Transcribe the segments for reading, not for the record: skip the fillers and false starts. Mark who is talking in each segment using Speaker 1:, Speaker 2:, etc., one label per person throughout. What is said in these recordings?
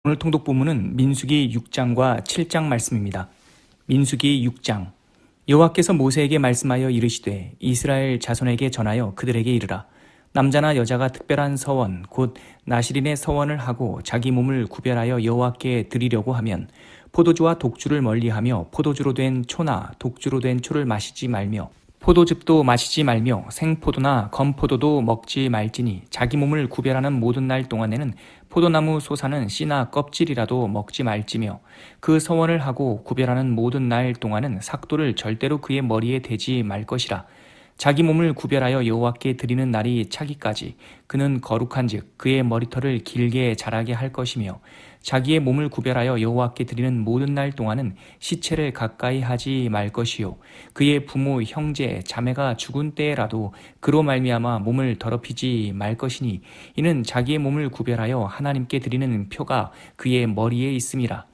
Speaker 1: 오늘 통독 본문은 민수기 6장과 7장 말씀입니다. 민수기 6장. 여호와께서 모세에게 말씀하여 이르시되 이스라엘 자손에게 전하여 그들에게 이르라. 남자나 여자가 특별한 서원 곧 나실인의 서원을 하고 자기 몸을 구별하여 여호와께 드리려고 하면 포도주와 독주를 멀리하며 포도주로 된 초나 독주로 된 초를 마시지 말며 포도즙도 마시지 말며 생포도나 건포도도 먹지 말지니 자기 몸을 구별하는 모든 날 동안에는 포도나무 솟아는 씨나 껍질이라도 먹지 말지며 그 서원을 하고 구별하는 모든 날 동안은 삭도를 절대로 그의 머리에 대지 말 것이라. 자기 몸을 구별하여 여호와께 드리는 날이 차기까지 그는 거룩한즉 그의 머리털을 길게 자라게 할 것이며 자기의 몸을 구별하여 여호와께 드리는 모든 날 동안은 시체를 가까이 하지 말 것이요 그의 부모 형제 자매가 죽은 때에라도 그로 말미암아 몸을 더럽히지 말 것이니 이는 자기의 몸을 구별하여 하나님께 드리는 표가 그의 머리에 있음이라.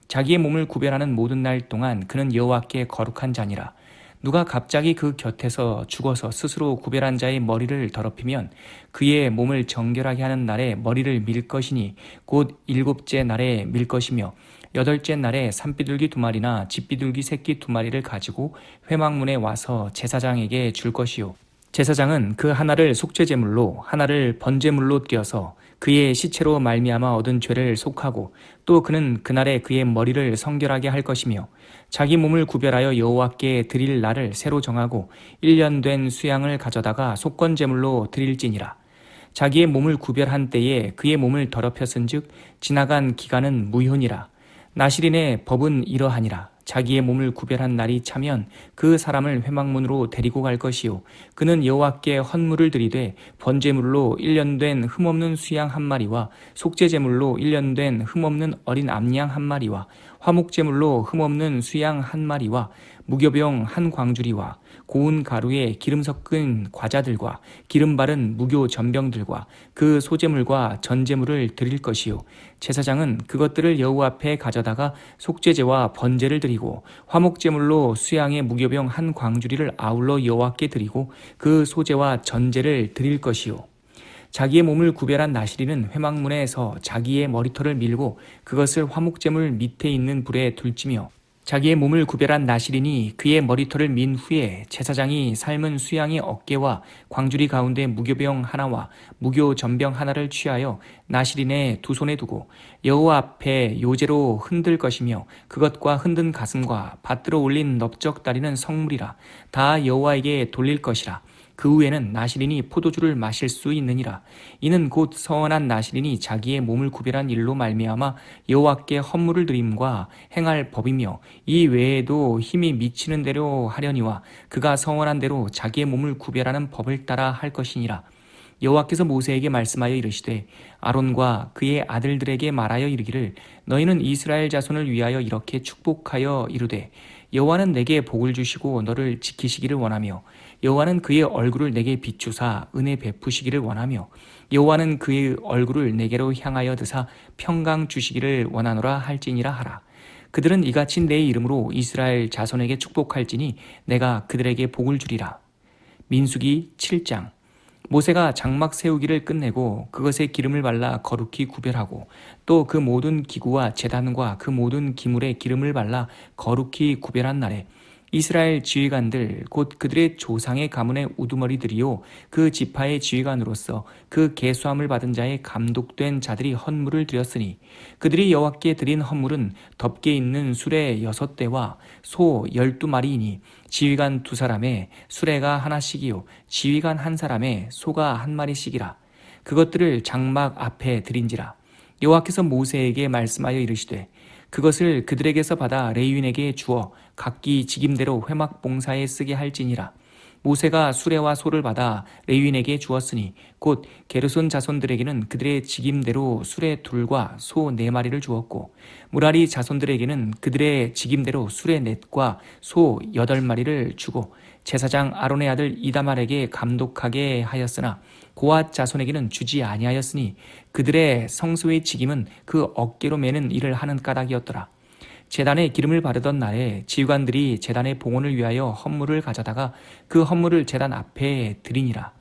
Speaker 1: 자기의 몸을 구별하는 모든 날 동안 그는 여호와께 거룩한 자니라. 누가 갑자기 그 곁에서 죽어서 스스로 구별한 자의 머리를 더럽히면 그의 몸을 정결하게 하는 날에 머리를 밀 것이니 곧 일곱째 날에 밀 것이며 여덟째 날에 산비둘기 두 마리나 집비둘기 새끼 두 마리를 가지고 회막문에 와서 제사장에게 줄 것이요 제사장은 그 하나를 속죄제물로 하나를 번제물로 드려서 그의 시체로 말미암아 얻은 죄를 속하고 또 그는 그날에 그의 머리를 성결하게 할 것이며 자기 몸을 구별하여 여호와께 드릴 날을 새로 정하고 1년 된 수양을 가져다가 속건제물로 드릴지니라. 자기의 몸을 구별한 때에 그의 몸을 더럽혔은즉 지나간 기간은 무효니라. 나실인의 법은 이러하니라. 자기의 몸을 구별한 날이 차면 그 사람을 회막문으로 데리고 갈 것이요 그는 여호와께 헌물을 드리되 번제물로 1년 된 흠없는 수양 한 마리와 속죄제물로 1년 된 흠없는 어린 암양 한 마리와 화목제물로 흠없는 수양 한 마리와 무교병 한 광주리와 고운 가루에 기름 섞은 과자들과 기름 바른 무교 전병들과 그 소제물과 전제물을 드릴 것이요 제사장은 그것들을 여호와 앞에 가져다가 속죄제와 번제를 드리고 화목제물로 수양의 무교병 한 광주리를 아울러 여호와께 드리고 그 소제와 전제를 드릴 것이요 자기의 몸을 구별한 나실인은 회막문에서 자기의 머리털을 밀고 그것을 화목제물 밑에 있는 불에 둘지며 자기의 몸을 구별한 나실인이 그의 머리털을 민 후에 제사장이 삶은 수양의 어깨와 광주리 가운데 무교병 하나와 무교 전병 하나를 취하여 나실인의 두 손에 두고 여호와 앞에 요제로 흔들 것이며 그것과 흔든 가슴과 받들어 올린 넓적 다리는 성물이라 다 여호와에게 돌릴 것이라. 그 후에는 나실인이 포도주를 마실 수 있느니라. 이는 곧 서원한 나실인이 자기의 몸을 구별한 일로 말미암아 여호와께 헌물을 드림과 행할 법이며 이 외에도 힘이 미치는 대로 하려니와 그가 서원한 대로 자기의 몸을 구별하는 법을 따라 할 것이니라. 여호와께서 모세에게 말씀하여 이르시되 아론과 그의 아들들에게 말하여 이르기를 너희는 이스라엘 자손을 위하여 이렇게 축복하여 이르되 여호와는 내게 복을 주시고 너를 지키시기를 원하며 여호와는 그의 얼굴을 내게 비추사 은혜 베푸시기를 원하며 여호와는 그의 얼굴을 내게로 향하여 드사 평강 주시기를 원하노라 할지니라 하라. 그들은 이같이 내 이름으로 이스라엘 자손에게 축복할지니 내가 그들에게 복을 주리라. 민수기 7장. 모세가 장막 세우기를 끝내고 그것에 기름을 발라 거룩히 구별하고 또 그 모든 기구와 제단과 그 모든 기물에 기름을 발라 거룩히 구별한 날에 이스라엘 지휘관들 곧 그들의 조상의 가문의 우두머리들이요 그 지파의 지휘관으로서 그 계수함을 받은 자의 감독된 자들이 헌물을 드렸으니 그들이 여호와께 드린 헌물은 덮개 있는 수레 6대와 소 12마리이니 지휘관 2사람에 수레가 하나씩이요 지휘관 1사람에 소가 1마리씩이라. 그것들을 장막 앞에 드린지라. 여호와께서 모세에게 말씀하여 이르시되 그것을 그들에게서 받아 레위인에게 주어 각기 직임대로 회막 봉사에 쓰게 할지니라. 모세가 수레와 소를 받아 레위인에게 주었으니 곧 게르손 자손들에게는 그들의 직임대로 수레 2과 소 4마리를 주었고 무라리 자손들에게는 그들의 직임대로 수레 4과 소 8마리를 주고 제사장 아론의 아들 이다말에게 감독하게 하였으나 고앗 자손에게는 주지 아니하였으니 그들의 성소의 직임은 그 어깨로 매는 일을 하는 까닭이었더라. 제단에 기름을 바르던 날에 지휘관들이 제단의 봉헌을 위하여 헌물을 가져다가 그 헌물을 제단 앞에 드리니라.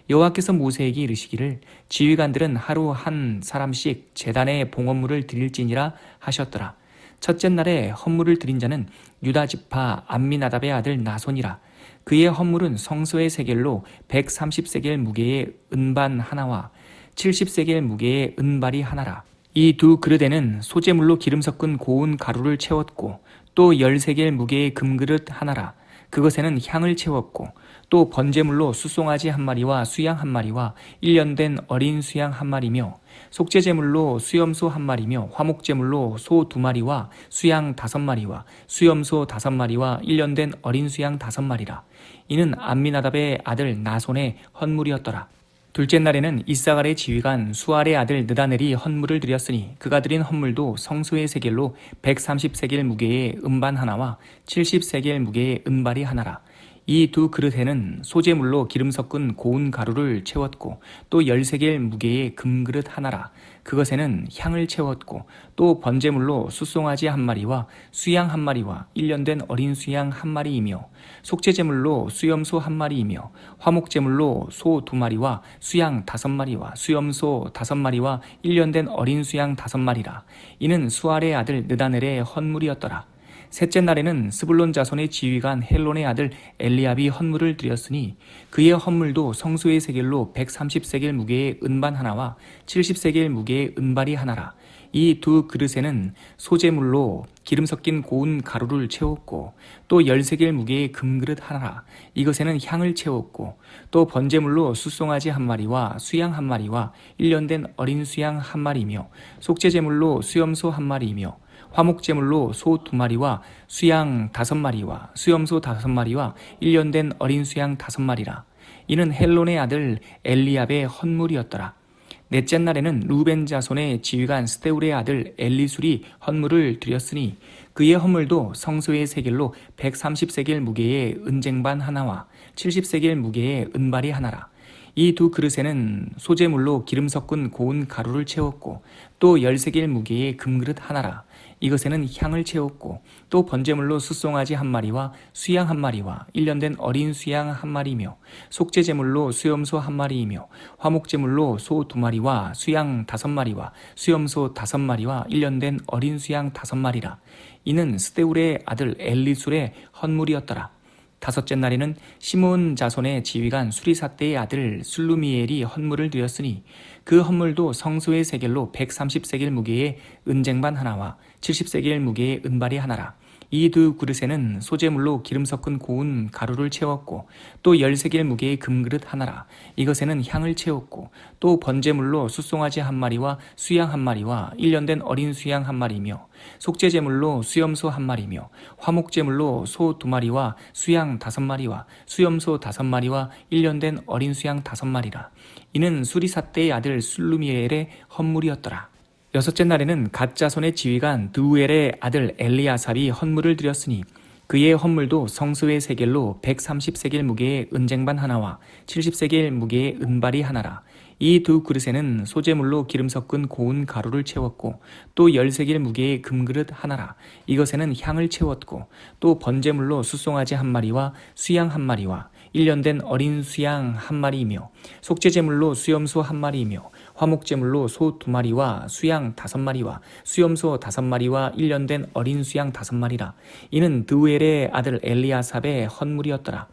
Speaker 1: 여호와께서 모세에게 이르시기를 지휘관들은 하루 한 사람씩 제단에 봉헌물을 드릴지니라 하셨더라. 첫째 날에 헌물을 드린 자는 유다 지파 암미나답의 아들 나손이라. 그의 헌물은 성소의 세겔로 130세겔 무게의 은반 하나와 70세겔 무게의 은발이 하나라. 이 두 그릇에는 소재물로 기름 섞은 고운 가루를 채웠고 또 10세겔 무게의 금그릇 하나라. 그것에는 향을 채웠고 또 번제물로 숫송아지 한 마리와 수양 한 마리와 1년 된 어린 수양 한 마리며 속죄제물로 수염소 한 마리며 화목제물로 소 2마리와 수양 5마리와 수염소 5마리와 1년 된 어린 수양 5마리라. 이는 암미나답의 아들 나손의 헌물이었더라. 둘째 날에는 이사갈의 지휘관 수알의 아들 느다넬이 헌물을 드렸으니 그가 드린 헌물도 성소의 세겔로 130세겔 무게의 은반 하나와 70세겔 무게의 은발이 하나라. 이 두 그릇에는 소재물로 기름 섞은 고운 가루를 채웠고 또 10세겔 무게의 금그릇 하나라. 그것에는 향을 채웠고 또 번제물로 숫송아지 한 마리와 수양 한 마리와 1년 된 어린 수양 한 마리이며 속죄제물로 수염소 한 마리이며 화목제물로 소 2마리와 수양 5마리와 수염소 5마리와 1년 된 어린 수양 5마리라. 이는 수알의 아들 느다넬의 헌물이었더라. 셋째 날에는 스불론 자손의 지휘관 헬론의 아들 엘리압이 헌물을 드렸으니 그의 헌물도 성소의 세겔로 130세겔 무게의 은반 하나와 70세겔 무게의 은발이 하나라. 이 두 그릇에는 소재물로 기름 섞인 고운 가루를 채웠고 또 10세겔 무게의 금그릇 하나라. 이것에는 향을 채웠고 또 번제물로 숫송아지 한 마리와 수양 한 마리와 1년 된 어린 수양 한 마리며 속죄제물로 수염소 한 마리이며 화목제물로 소 2마리와 수양 5마리와 수염소 5마리와 1년 된 어린 수양 5마리라. 이는 헬론의 아들 엘리압의 헌물이었더라. 넷째 날에는 루벤 자손의 지휘관 스데울의 아들 엘리술이 헌물을 드렸으니 그의 헌물도 성소의 세겔로 130세겔 무게의 은쟁반 하나와 70세겔 무게의 은발이 하나라. 이 두 그릇에는 소재물로 기름 섞은 고운 가루를 채웠고 또 10세겔 무게의 금그릇 하나라. 이것에는 향을 채웠고 또 번제물로 숫송아지 한 마리와 수양 한 마리와 1년 된 어린 수양 한 마리며 속죄제물로 수염소 한 마리이며 화목제물로 소 2마리와 수양 5마리와 수염소 5마리와 1년 된 어린 수양 5마리라. 이는 스데울의 아들 엘리술의 헌물이었더라. 다섯째 날에는 시몬 자손의 지휘관 수리사떼의 아들 술루미엘이 헌물을 드렸으니 그 헌물도 성소의 세겔로 130세겔 무게의 은쟁반 하나와 70세겔 무게의 은발이 하나라. 이 두 그릇에는 소재물로 기름 섞은 고운 가루를 채웠고 또 10세겔 무게의 금그릇 하나라. 이것에는 향을 채웠고 또 번제물로 숫송아지 한 마리와 수양 한 마리와 1년 된 어린 수양 한 마리며 속죄제물로 수염소 한 마리며 화목제물로 소 2마리와 수양 5마리와 수염소 5마리와 1년 된 어린 수양 5마리라. 이는 수리사떼의 아들 술루미엘의 헌물이었더라. 여섯째 날에는 갓 자손의 지휘관 드우엘의 아들 엘리아삽이 헌물을 드렸으니 그의 헌물도 성소의 세겔로 130세겔 무게의 은쟁반 하나와 70세겔 무게의 은발이 하나라. 이 두 그릇에는 소재물로 기름 섞은 고운 가루를 채웠고 또 10세겔 무게의 금그릇 하나라. 이것에는 향을 채웠고 또 번제물로 숫송아지 한 마리와 수양 한 마리와 1년 된 어린 수양 한 마리이며 속죄제물로 수염소 한 마리이며 화목제물로 소 2마리와 수양 5마리와 수염소 5마리와 1년 된 어린 수양 5마리라. 이는 드우엘의 아들 엘리아삽의 헌물이었더라.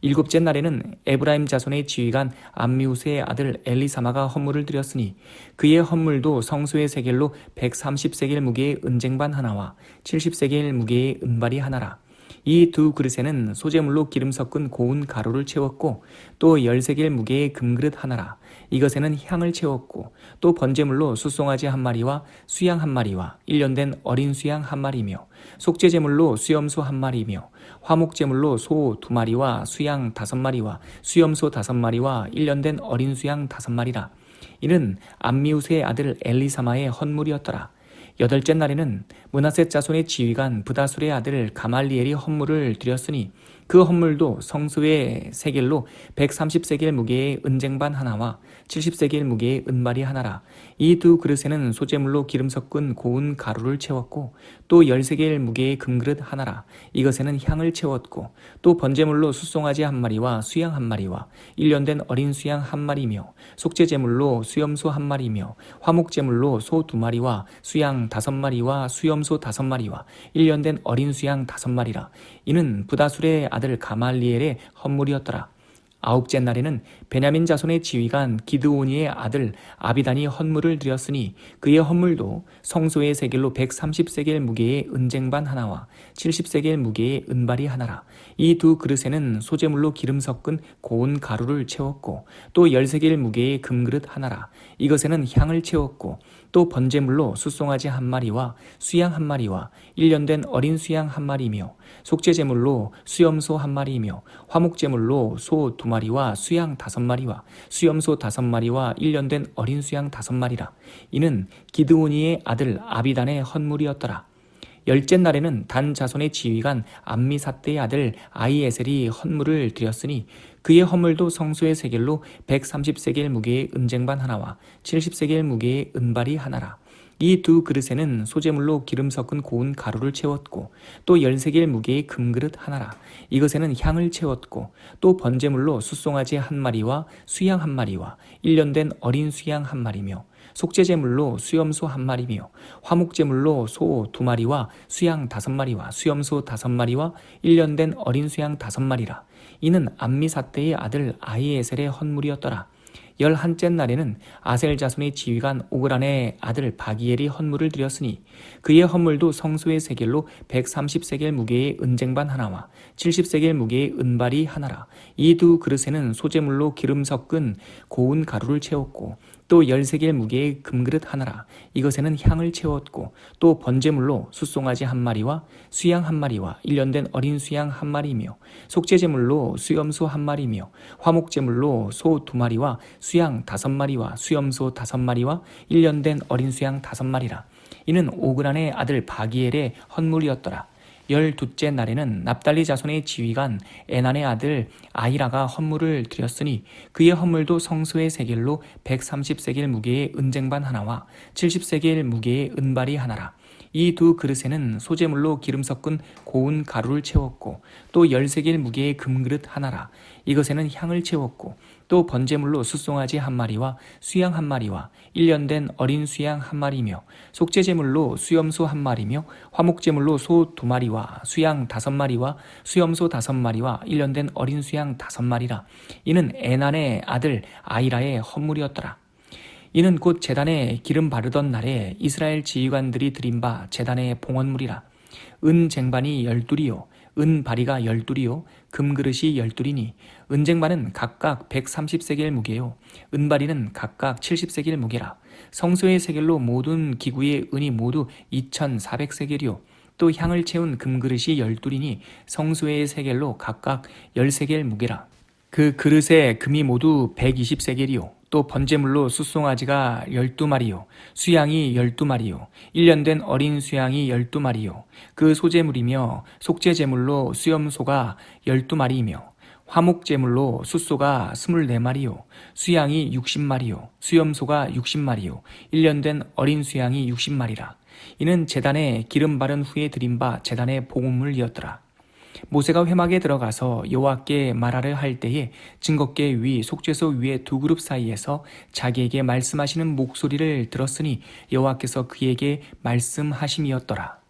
Speaker 1: 일곱째 날에는 에브라임 자손의 지휘관 암미우스의 아들 엘리사마가 헌물을 드렸으니 그의 헌물도 성소의 세겔로 130세겔 무게의 은쟁반 하나와 70세겔 무게의 은발이 하나라. 이 두 그릇에는 소재물로 기름 섞은 고운 가루를 채웠고 또 10세겔 무게의 금그릇 하나라. 이것에는 향을 채웠고 또 번제물로 숫송아지 한 마리와 수양 한 마리와 1년 된 어린 수양 한 마리며 속죄제물로 수염소 한 마리며 화목제물로 소 2마리와 수양 5마리와 수염소 5마리와 1년 된 어린 수양 5마리라. 이는 암미우스의 아들 엘리사마의 헌물이었더라. 여덟째 날에는 므낫세 자손의 지휘관 브다술의 아들 가말리엘이 헌물을 드렸으니 그 헌물도 성소의 세겔로 130세겔 무게의 은쟁반 하나와 70세겔 무게의 은발이 하나라. 이 두 그릇에는 소재물로 기름 섞은 고운 가루를 채웠고 또 10세겔 무게의 금그릇 하나라. 이것에는 향을 채웠고 또 번제물로 숫송아지 한 마리와 수양 한 마리와 1년 된 어린 수양 한 마리며 속죄제물로 수염소 한 마리며 화목제물로 소 2마리와 수양 5마리와 수염소 5마리와 1년 된 어린 수양 5마리라. 이는 부다술의 아들 가말리엘의 헌물이었더라. 아홉째 날에는 베냐민 자손의 지휘관 기드오니의 아들 아비단이 헌물을 드렸으니 그의 헌물도 성소의 세겔로 130세겔 무게의 은쟁반 하나와 70세겔 무게의 은발이 하나라. 이 두 그릇에는 소재물로 기름 섞은 고운 가루를 채웠고 또 10세겔 무게의 금그릇 하나라. 이것에는 향을 채웠고 또 번제물로 숫송아지 한 마리와 수양 한 마리와 1년 된 어린 수양 한 마리며 속죄제물로 수염소 한 마리며 화목제물로 소 2마리와 수양 5마리와 수염소 5마리와 1년 된 어린 수양 5마리라. 이는 기드오니의 아들 아비단의 헌물이었더라. 열째 날에는 단 자손의 지휘관 암미사대의 아들 아히에셀이 헌물을 드렸으니 그의 헌물도 성소의 세겔로 130세겔 무게의 은쟁반 하나와 70세겔 무게의 은발이 하나라. 이 두 그릇에는 소재물로 기름 섞은 고운 가루를 채웠고 또 10세겔 무게의 금그릇 하나라. 이것에는 향을 채웠고 또 번제물로 숫송아지 한 마리와 수양 한 마리와 1년 된 어린 수양 한 마리며 속죄제물로 수염소 한 마리며 화목제물로 소 2마리와 수양 5마리와 수염소 5마리와 1년 된 어린 수양 5마리라. 이는 암미사대의 아들 아히에셀의 헌물이었더라. 11째 날에는 아셀 자손의 지휘관 오그란의 아들 바기엘이 헌물을 드렸으니 그의 헌물도 성소의 세겔로 130세겔 무게의 은쟁반 하나와 70세겔 무게의 은발이 하나라. 이 두 그릇에는 소재물로 기름 섞은 고운 가루를 채웠고 또 10세겔 무게의 금그릇 하나라. 이것에는 향을 채웠고 또 번제물로 숫송아지 한 마리와 수양 한 마리와 1년 된 어린 수양 한 마리며 속죄제물로 수염소 한 마리며 화목제물로 소 2마리와 수양 5마리와 수염소 5마리와 1년 된 어린 수양 5마리라. 이는 오그란의 아들 바기엘의 헌물이었더라. 12째 날에는 납달리 자손의 지휘관 에난의 아들 아히라가 헌물을 드렸으니 그의 헌물도 성소의 세겔로 130세겔 무게의 은쟁반 하나와 70세겔 무게의 은발이 하나라. 이 두 그릇에는 소재물로 기름 섞은 고운 가루를 채웠고 또 10세겔 무게의 금그릇 하나라. 이것에는 향을 채웠고 또 번제물로 숫송아지 한 마리와 수양 한 마리와 1년 된 어린 수양 한 마리며 속죄제물로 수염소 한 마리며 화목제물로 소 2마리와 수양 5마리와 수염소 5마리와 1년 된 어린 수양 5마리라. 이는 에난의 아들 아히라의 헌물이었더라. 이는 곧 제단에 기름 바르던 날에 이스라엘 지휘관들이 드린 바 제단의 봉헌물이라. 은 쟁반이 12이요 은 바리가 12이요 금그릇이 12이니 은쟁반은 각각 130세겔 무게요 은바리는 각각 70세겔 무게라. 성소의 세겔로 모든 기구의 은이 모두 2400세겔이요 또 향을 채운 금그릇이 12이니 성소의 세겔로 각각 10세겔 무게라. 그 그릇에 금이 모두 120세겔이요 또 번제물로 숫송아지가 12마리요 수양이 12마리요 1년 된 어린 수양이 12마리요 그 소제물이며 속죄제물로 수염소가 12마리이며 화목제물로 숫소가 24마리요 수양이 60마리요 수염소가 60마리요 1년 된 어린 수양이 60마리라. 이는 제단에 기름 바른 후에 드린 바 제단의 봉헌물이었더라. 모세가 회막에 들어가서 여호와께 말하려 할 때에 증거궤 위 속죄소 위에 두 그룹 사이에서 자기에게 말씀하시는 목소리를 들었으니 여호와께서 그에게 말씀하심이었더라.